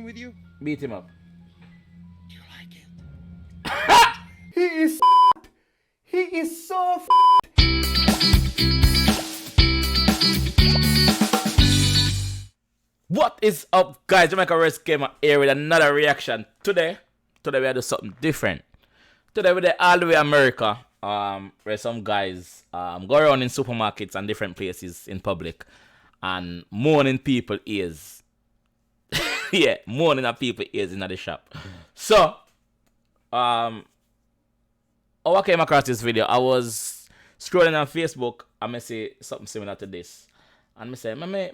with you? Beat him up. Do you like it? He is He is so What is up, guys? JAMAICA'S came here with another reaction. Today we are doing something different. Today we're there all the way America. Where some guys go around in supermarkets and different places in public and moaning people ears. Yeah, moaning at people ears in the shop. So I came across this video. I was scrolling on Facebook and I see something similar to this. And I say, let me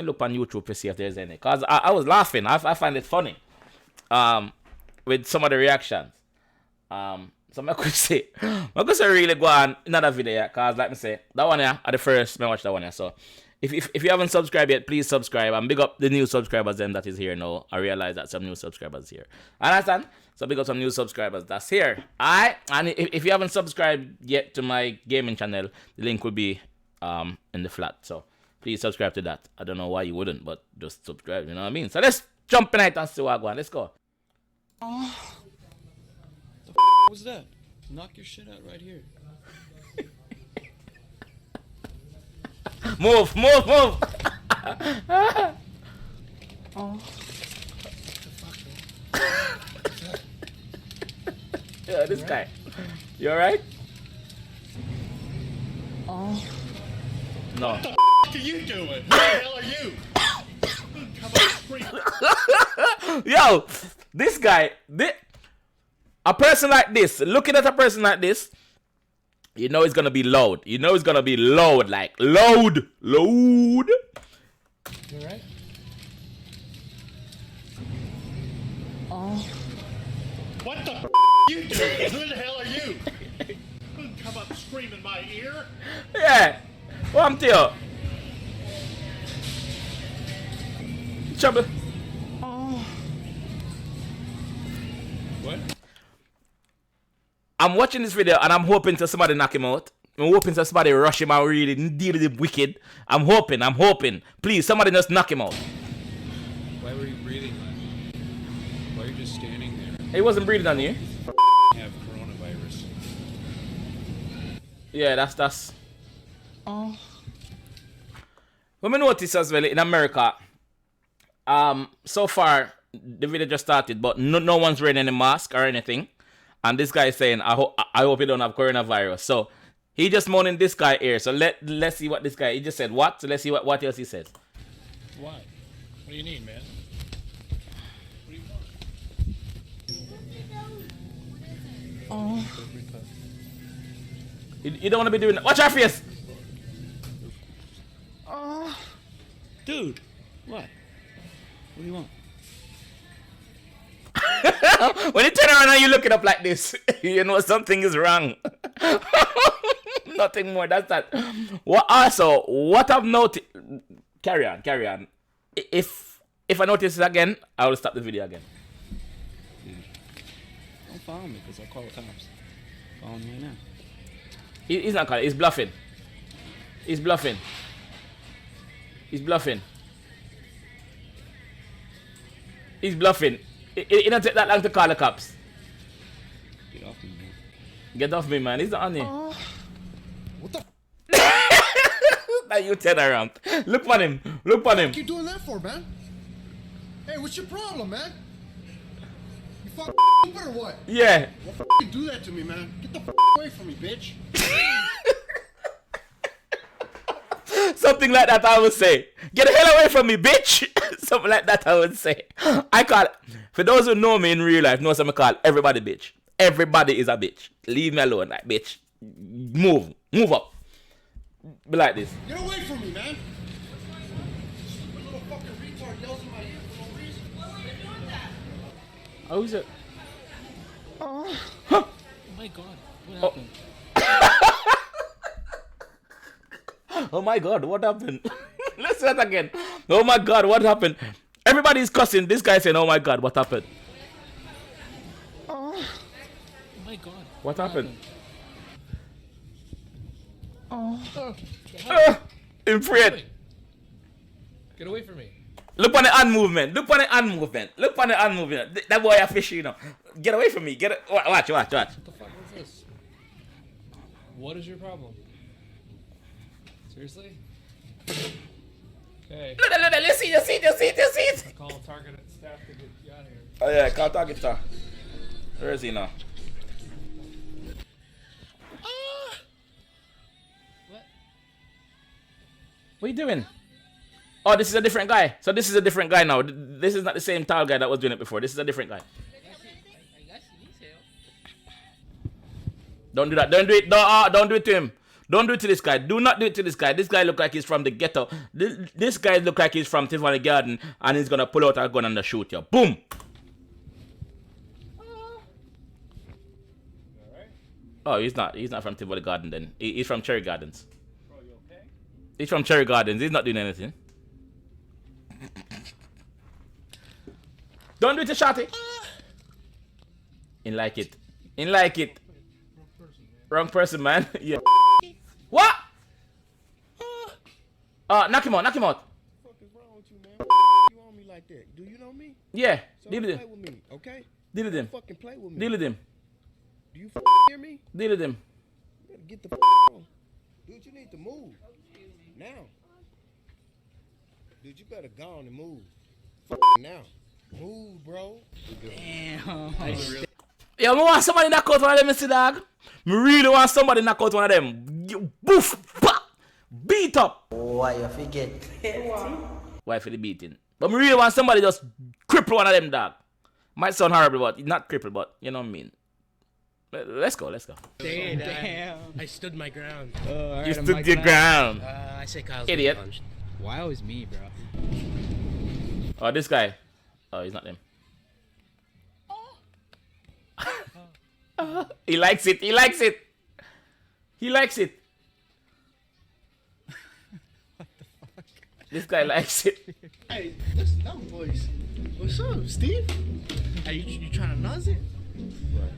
look on YouTube to see if there's any. Because I was laughing. I find it funny. With some of the reactions. So I could say really go on another video. Because like I say, that one here, at the first, I watch that one here. So if you haven't subscribed yet, please subscribe. And big up the new subscribers then that is here now. I realize that some new subscribers here. Understand? So big up some new subscribers that's here. Alright? And if you haven't subscribed yet to my gaming channel, the link will be in the flat. So please subscribe to that. I don't know why you wouldn't, but just subscribe, you know what I mean? So let's jump in it and see what I want. Let's go. Oh. The was that? Knock your shit out right here. Move. Oh. Yeah, this guy. You alright? Oh. No. What the are you doing? Who the hell are you? Come on, scream. Yo, this guy, a person like this, looking at a person like this, you know it's gonna be loud. You know it's gonna be loud, like loud. You alright? Oh. What the are you doing? Who the hell are you? Come up scream in my ear. Yeah. What I'm to you? Trouble. Oh. What? I'm watching this video and I'm hoping to somebody knock him out. I'm hoping to somebody rush him out really deal with him wicked. I'm hoping. Please, somebody just knock him out. Why were you breathing on me? Why are you just standing there? He wasn't breathing on you. You have coronavirus. Yeah, that's. Oh. When we notice as well in America, so far the video just started, but no one's wearing any mask or anything. And this guy is saying, I hope you don't have coronavirus. So he just moaning this guy here. So let's see what this guy, he just said what? So let's see what else he says. Why? What do you need, man? What do you want? Oh. You don't want to be doing that. Watch our face! Oh. Dude. What? What do you want? When you turn around and you look it up like this, you know something is wrong. Nothing more. That's that. What I've noticed. Carry on. If I notice it again, I will stop the video again. Dude. Don't follow me because I'll call the cops. Follow me right now. He's not calling. He's bluffing. He don't take that long to call the cops. Get off me, man. Get off me, man. He's not on you. Oh. What the Now you turn around. Look on him. What are you doing that for, man? Hey, what's your problem, man? You fucking stupid or what? Yeah. Well, you do that to me, man. Get the away from me, bitch. Something like that I would say. Get the hell away from me, bitch. Something like that I would say. I call, for those who know me in real life, know something I call everybody bitch. Everybody is a bitch. Leave me alone, like bitch. Move up. Be like this. Get away from me, man. Some little fucking retard yells in my ear for no reason. Why are you doing that? How is it? Oh. Huh? Oh my god. What happened? Oh my god, what happened? Let's say that again. Oh my god, what happened? Everybody's cussing. This guy saying, oh my god, what happened? Oh. Oh my god. What happened? Oh. I'm afraid. Get away from me. Look on the hand movement. Look on the hand movement. Look on the hand movement. That boy a fish, you know. Get away from me. Watch. What the fuck is this? What is your problem? Seriously? Okay. Look, you see it. Call target staff to get you out of here. Oh yeah, call target star. Where is he now? What are you doing? Oh, this is a different guy. So this is a different guy now. This is not the same tall guy that was doing it before. This is a different guy. Don't do that. Don't do it. Don't do it to him. Don't do it to this guy. Do not do it to this guy. This guy look like he's from the ghetto. This guy look like he's from Tiffany Garden, and he's gonna pull out a gun and shoot you. Boom. Oh, he's not from Tivoli Garden then. He's from Cherry Gardens. Bro, you okay? He's from Cherry Gardens. He's not doing anything. Don't do it to Shotty. In like it. In like it. Wrong person, man. Yeah. What? Knock him out. Knock him out. What the fuck is wrong with you, man? You on me like that? Do you know me? Yeah. So Deal with play him. with me, okay? Deal with him. Don't fucking play with me. Deal with him. Do you hear me? Deal with him. You better get the on. Dude, you need to move. Now. Dude, you better go on and move. Now. Move, bro. Yo, I want somebody knock out one of them, Mr. Dog. Me really want somebody knock out one of them. Boof! Bah! Beat up! Why you forget? Why for the beating? But me really want somebody just cripple one of them, dog. Might sound horrible, but not cripple, but you know what I mean. Let's go. Damn. I stood my ground. You stood your ground. I say Kyle's Idiot. punched. Why always me, bro? Oh, this guy. Oh, he's not him. He likes it. What the fuck? This guy likes it. Hey, listen, that voice. What's up, Steve? Hey, you trying to nuzz it?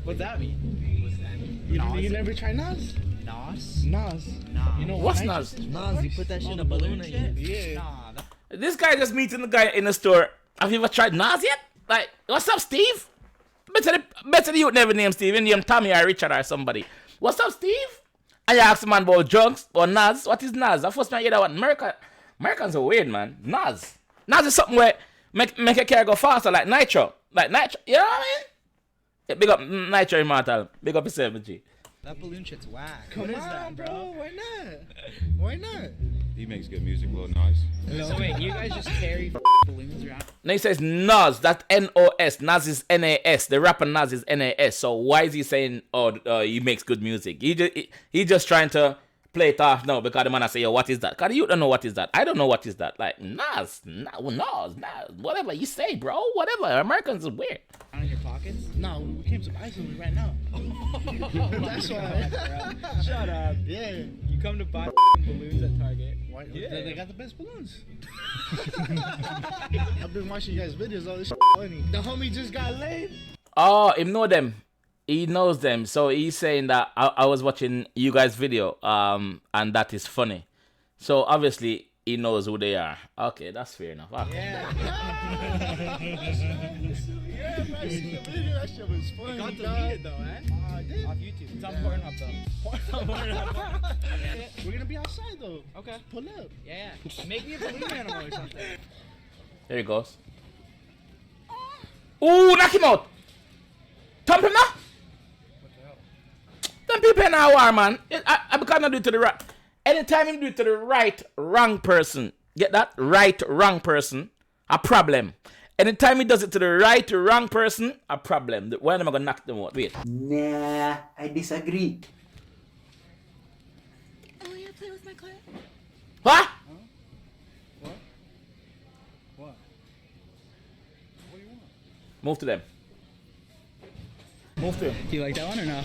What's that mean? You never try Nas? Nos? Nas. Nah. You know What's Nas? Nas? Nos, you put that shit in a balloon and shit? Yeah. Nah, This guy just meeting the guy in the store. Have you ever tried Nas yet? Like, what's up, Steve? Better the youth never name Steve. You name Tommy or Richard or somebody. What's up, Steve? And you ask the man about drugs or Nas. What is Nas? The first time I hear that one. Americans are weird, man. Nas is something where make a car go faster, like Nitro. You know what I mean? Yeah, big up Nitro Immortal. Big up his 7G. that balloon shit's whack. Come What is on, that, bro. Why not? Why not? He makes good music, Lil Nas. So wait, you guys just carry balloons around? Now he says Nas, that's N-O-S. Nas is N-A-S. The rapper Nas is N-A-S. So why is he saying, he makes good music? He just trying to play it off now because the man I say, yo, what is that? Because you don't know what is that. I don't know what is that. Like, Nas, whatever you say, bro. Whatever. Americans is weird. Down in your pockets? No, we came surprisingly right now. That's why. Shut up. Yeah. You come to buy balloons at Target. Why, Yeah. they got the best balloons. I've been watching you guys' videos. All this shit funny. The homie just got laid. Oh, him know them. He knows them. So he's saying that I was watching you guys' video, and that is funny. So obviously he knows who they are. Okay, that's fair enough. Okay. Yeah. Yeah, man. The video, that shit was funny. Got dog. deleted though, eh? I did. Off YouTube. It's on Pornhub though. We're gonna be outside though. Okay. Pull up. Yeah. Make me a balloon animal or something. There he goes. Ooh, knock him out. Thump him now. Them people in our war, man. I can't do it to the right. Anytime you do it to the right, wrong person. Get that? Right, wrong person. A problem. Anytime he does it to the right, wrong person, a problem. When am I gonna knock them out? Wait. Nah, I disagree. Oh yeah, play with my clit. What? What? Move to them. Move to him. Do you like that one or no?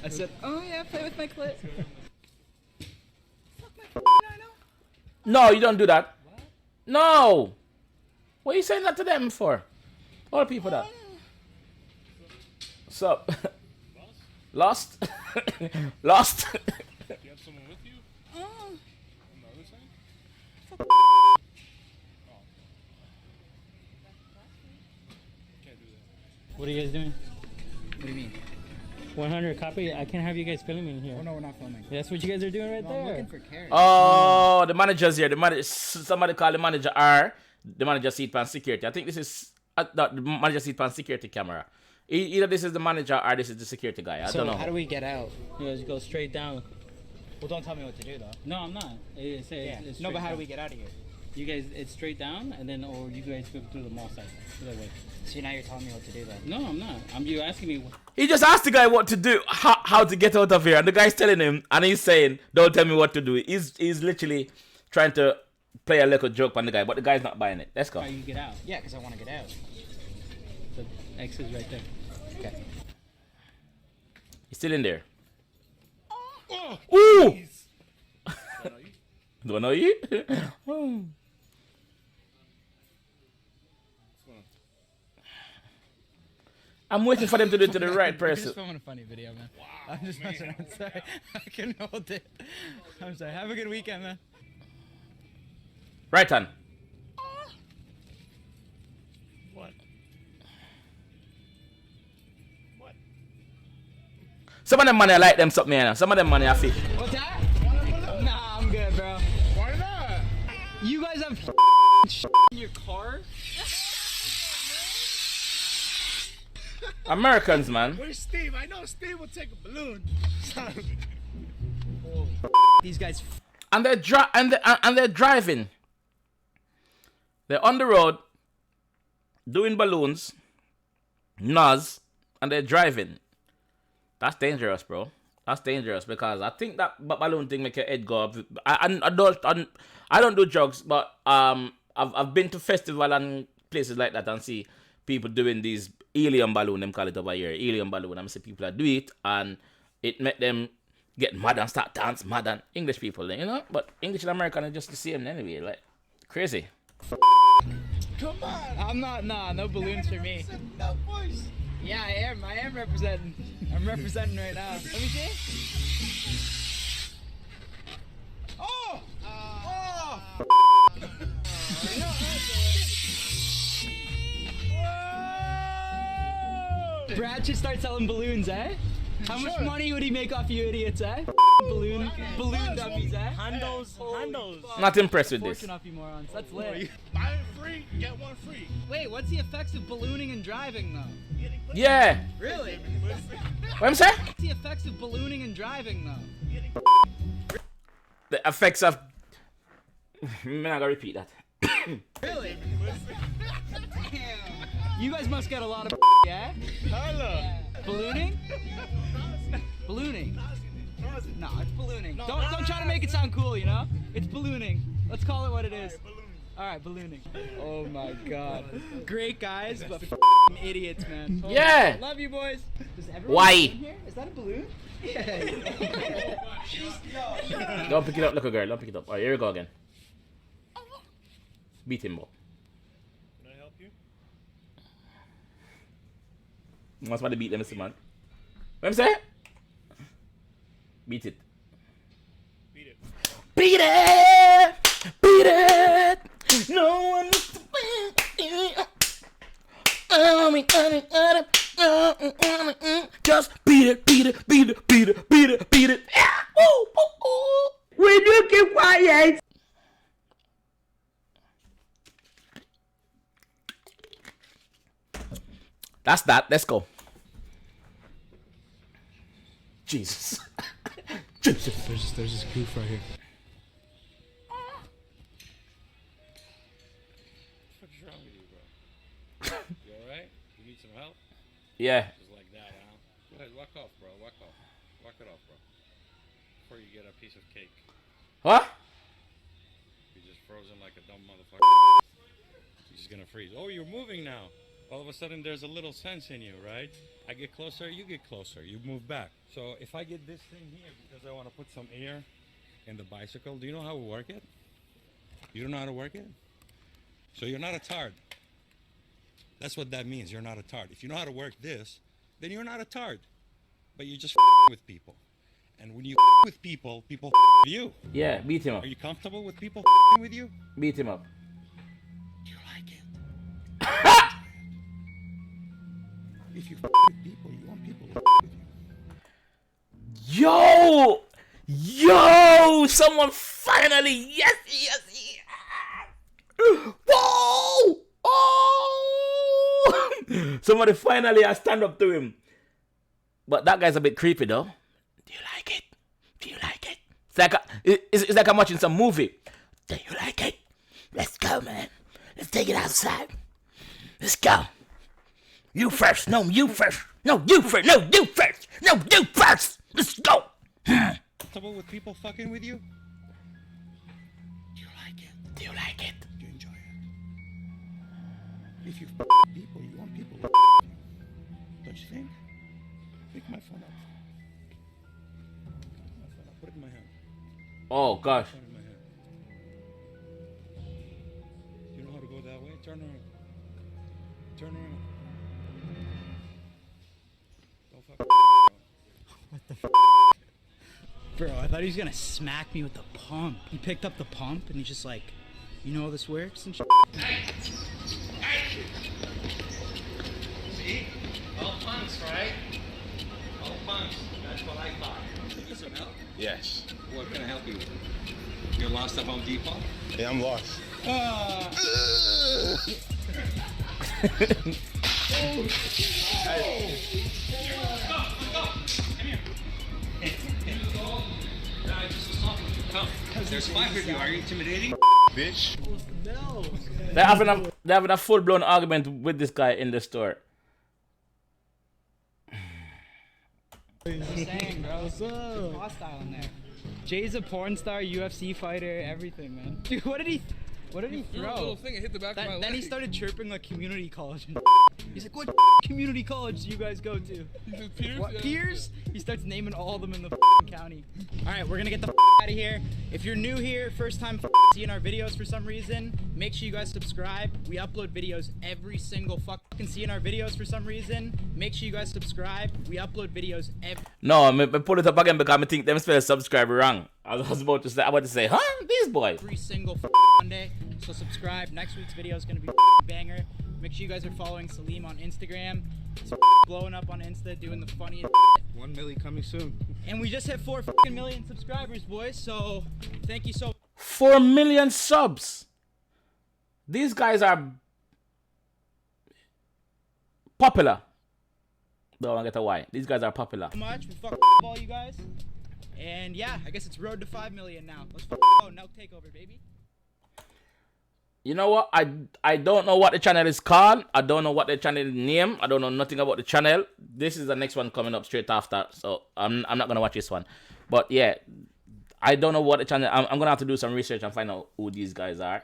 I said, Oh yeah, play with my clit. No, you don't do that. No. What are you saying that to them for? All people that. What's up? Lost? Lost? Do you have someone with you? Oh. On the other side? What are you guys doing? What do you mean? 100 copy. I can't have you guys filming here. Oh no, we're not filming. That's what you guys are doing right No, there. I'm looking for Karen. Oh, the manager's here. The manager, somebody call the manager R. The manager seat pan security. I think this is the manager seat pan security camera. Either this is the manager or this is the security guy. I don't know. How do we get out? You guys go straight down. Well, don't tell me what to do though. No, I'm not. It's No, but how do down. we get out of here? You guys, it's straight down, and then or you guys go through the mall side. Either way. See, now you're telling me what to do though. No, I'm not. You asking me. He just asked the guy what to do, how to get out of here, and the guy's telling him, and he's saying, "Don't tell me what to do." He's literally trying to play a little joke on the guy, but the guy's not buying it. Let's go. How you get out? Yeah, because I want to get out. The X is right there. Okay. He's still in there. Ooh! Don't know you? Oh. I'm waiting for them to do it to the right I'm person. just filming a funny video, man. Wow, I'm just messing. I'm sorry. I can hold it. I'm sorry. Have a good weekend, man. Right hand. What? What? Some of them money I like them something, you know. Some of them money I fake. What's that? Nah, I'm good, bro. Why not? You guys have in your car? Americans, man. Where's Steve? I know Steve will take a balloon. These guys. And they're they're driving. They're on the road doing balloons, NOS, and they're driving. That's dangerous, bro. That's dangerous because I think that balloon thing make your head go up. I don't do drugs, but I've been to festival and places like that and see people doing these helium balloon. Them call it over here helium balloon. I see people that do it and it make them get mad and start dance mad and English people, you know. But English and American are just the same anyway. Like crazy. Come on. I'm not. Nah, no balloons for me. No voice. Yeah, I am. I am representing. I'm representing right now. Let me see. Oh! Oh! Brad should start selling balloons, eh? How much money would he make off you idiots, eh? Balloon dummies, eh? Handles. Not impressed with this. Fortune off you morons. That's lit. Buy it free, get one free. Wait, what's the effects of ballooning and driving, though? Yeah. Really? What I'm saying? What's the effects of ballooning and driving, though? The effects of. I'm not gonna repeat that. Really? You guys must get a lot of yeah? Ballooning? Ballooning. No, it's ballooning. Don't try to make it sound cool, you know? It's ballooning. Let's call it what it is. Alright, ballooning. Oh my god. Great guys, but idiots, man. Oh, Yeah. love you boys. Does everyone Why? in here? Is that a balloon? Yeah. Don't pick it up, little girl. Don't pick it up. Alright, here we go again. Beat him, bro. Can I help you? What's why they beat them, Mr. Man? What I'm saying? Beat it. Beat it. Beat it! Beat it! No one needs to just beat it, beat it, beat it, beat it, beat it, beat it. Yeah. Ooh, ooh, ooh. Will you keep quiet? That's that. Let's go. Jesus. Jesus. There's this goof right here. What's wrong with you, bro? You alright? You need some help? Yeah. Just like that, huh? Go ahead, walk off, bro. Walk off. Walk it off, bro. Before you get a piece of cake. What? You're just frozen like a dumb motherfucker. You're just gonna freeze. Oh, you're moving now. All of a sudden, there's a little sense in you, right? I get closer, you get closer. You move back. So if I get this thing here because I want to put some air in the bicycle, do you know how to work it? You don't know how to work it? So you're not a tard. That's what that means. You're not a tard. If you know how to work this, then you're not a tard. But you're just with people. And when you with people, people with you. Yeah, beat him up. Are you comfortable with people with you? Beat him up. Do you like it? If you with people, you want people to with you. Yo, someone finally, yes. Whoa! Oh! Somebody finally has stand up to him. But that guy's a bit creepy though. Do you like it? Do you like it? It's like I'm watching some movie. Do you like it? Let's go, man. Let's take it outside. Let's go. You first. No, you first. No, you first. No, you first. No, you first. Let's go. Trouble with people fucking with you? Do you like it? Do you like it? Do you enjoy it? If you with people, you want people to with you. Don't you think? Pick my phone up. Put it in my hand. Oh gosh. Put it in my hand. You know how to go that way? Turn around. Turn around. Don't fuck. Bro, I thought he was gonna smack me with the pump. He picked up the pump and he's just like, you know how this works and shit. See? All punks, right? All punks. That's what I thought. Need some help? Yes. What can I help you with? You're lost at Home Depot? Yeah, I'm lost. Come. There's 5 of you. Are you intimidating? Bitch. They're having a full blown argument with this guy in the store. I'm saying, bro. What's up? Hostile in there. Jay's a porn star, UFC fighter, everything, man. Dude, what did he throw? Little thing, it hit the back of my leg. Then he started chirping like community college. He's like, what community college do you guys go to? Piers? What, Yeah. Piers? He starts naming all of them in the county. All right, we're gonna get the out of here. If you're new here, first time seeing our videos for some reason, make sure you guys subscribe. We upload videos every single fucking seeing our videos for some reason. Make sure you guys subscribe. We upload videos every. No, I pull it up again because I think them spell subscribe wrong. I was about to say, huh? These boys. Every single Monday. So subscribe. Next week's video is gonna be banger. Make sure you guys are following Salim on Instagram. He's blowing up on Insta, doing the funniest. 1 million coming soon. And we just hit 4 million subscribers, boys. So thank you so. 4 million subs. These guys are popular. Don't want to get a why. These guys are popular. Much. We all you guys. And yeah, I guess it's road to 5 million now. Let's go. No takeover, baby. You know what? I don't know what the channel is called. I don't know what the channel name. I don't know nothing about the channel. This is the next one coming up straight after. So I'm not gonna watch this one. But yeah, I don't know what the channel. I'm gonna have to do some research and find out who these guys are.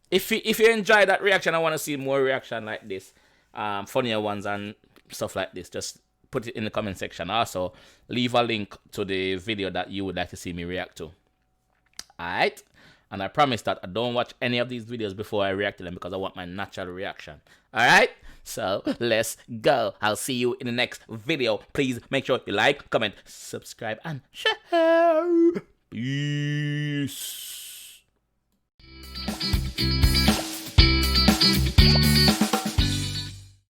If you enjoy that reaction, I want to see more reaction like this, funnier ones and stuff like this. Just put it in the comment section. Also, leave a link to the video that you would like to see me react to. Alright? And I promise that I don't watch any of these videos before I react to them because I want my natural reaction. Alright? So, let's go. I'll see you in the next video. Please make sure you like, comment, subscribe, and share. Peace.